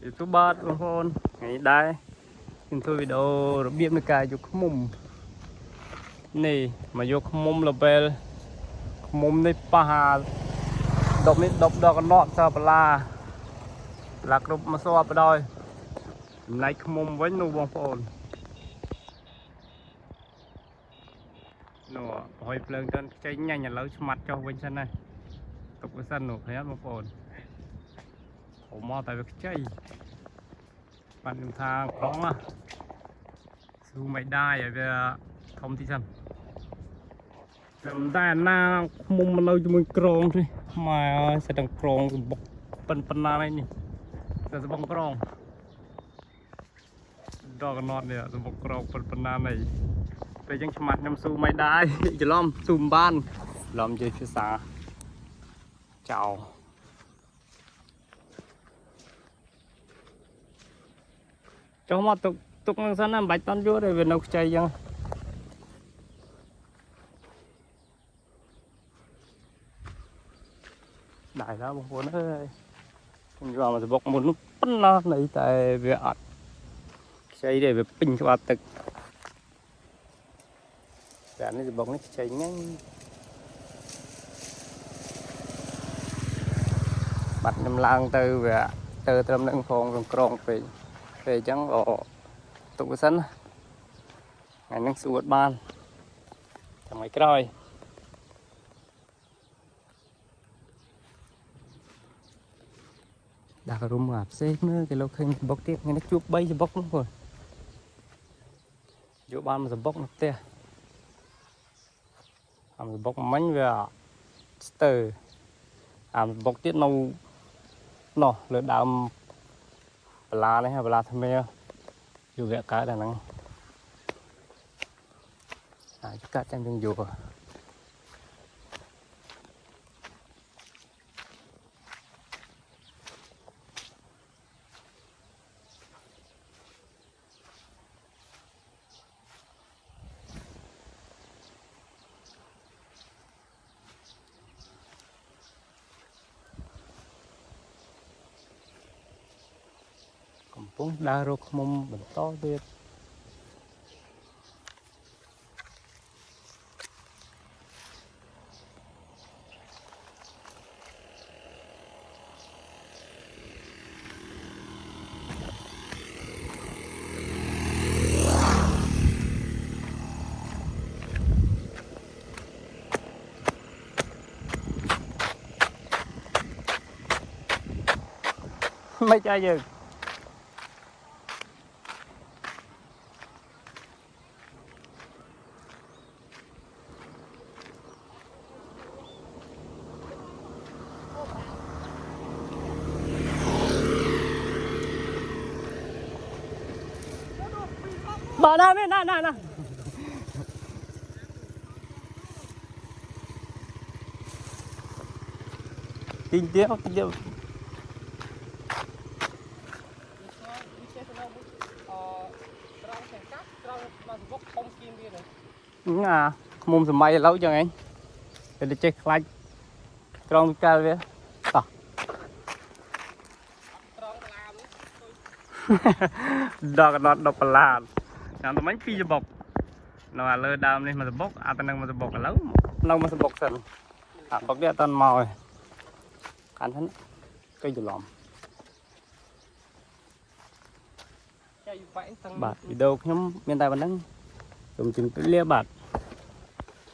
YouTube បាទបងប្អូនថ្ងៃដែរខ្ញុំធ្វើវីដេអូរបៀបនៃការយកឃ្មុំនេះមកយកឃ្មុំ level ឃ្មុំនេះប៉ះដប់នេះដប់ដល់កណត់សបឡាគ្រប់មកសបបដោយចំណែកឃ្មុំវិញនោះបងប្អូននោះប្រហុយភ្លើងទៅខ្ចីញ៉ាញ់ឥឡូវឆ្មាត់ចុះវិញសិនណាទុកវាសិននោះឃើញអត់បងប្អូនហៅមកតែវាខ្ចីបានខ្ញុំថាក្រងណាស៊ូមិនได้ឲ្យវាធំទីសិនតែណាឃ្មុំនៅជាមួយក្រងទេម៉ែអើយសិតតែក្រងសម្បុកប៉ុណ្ណានេះតែសម្បុកក្រងដល់កណត់នេះសម្បុកក្រងប៉ុណ្ណានេះពេលចឹងឆ្មាត់ខ្ញុំស៊ូមិនได้ច្រឡំស៊ូមិនបានច្រឡំនិយាយភាសាចោលចុះមកទុកនឹងសិនណាមិនបាច់តន់យល់ទេវានៅខ្ចីចឹងได้แล้วបងប្អូនអើយខ្ញុំយកមកសបុកមុននោះប៉ុណ្ណានៃតែវាអត់ខ្ចីទេវាពេញក្បាលទឹកតែនេះសបុកនេះខ្ចីញ៉ាំបាត់ខ្ញុំឡើងទៅវាទៅត្រឹមនឹងផងក្រងពេកពេលអញ្ចឹងទុកវាសិនថ្ងៃនេះស្រួតបានថ្ងៃក្រោយដាក់រុំអាផ្សេងមើលគេលោកឃើញសបុកទៀតថ្ងៃនេះជួប3សបុកនោះបងយកបានមួយសបុកនៅផ្ទះអាសបុកមិញវាស្ទើអាសបុកទៀតនៅនោះលើដើមបលានេះបលាថ្មីយកវាកើតអាហ្នឹងកាត់ចាំយើងយកកំពុងដើររកឃ្មុំបន្តទៀតមិនចាយើងបាទណាទីទៀតណាណាឃ្មុំសម័យឥឡូវចឹងឯងតែចេះខ្លាច់ក្រងកាលវាតោះដល់កណត់10បលាចាំតែមិញ2សបុកនៅអាលើដើមនេះមួយសបុកអាទៅនឹងមួយសបុកឥឡូវនៅមួយសបុកសិនអាបុកនេះអត់តាន់មកទេកាន់ហ្នឹងគេច្រឡំបាទវីដេអូខ្ញុំមានតែប៉ុណ្្នឹងសូមជម្រាបលាបាទ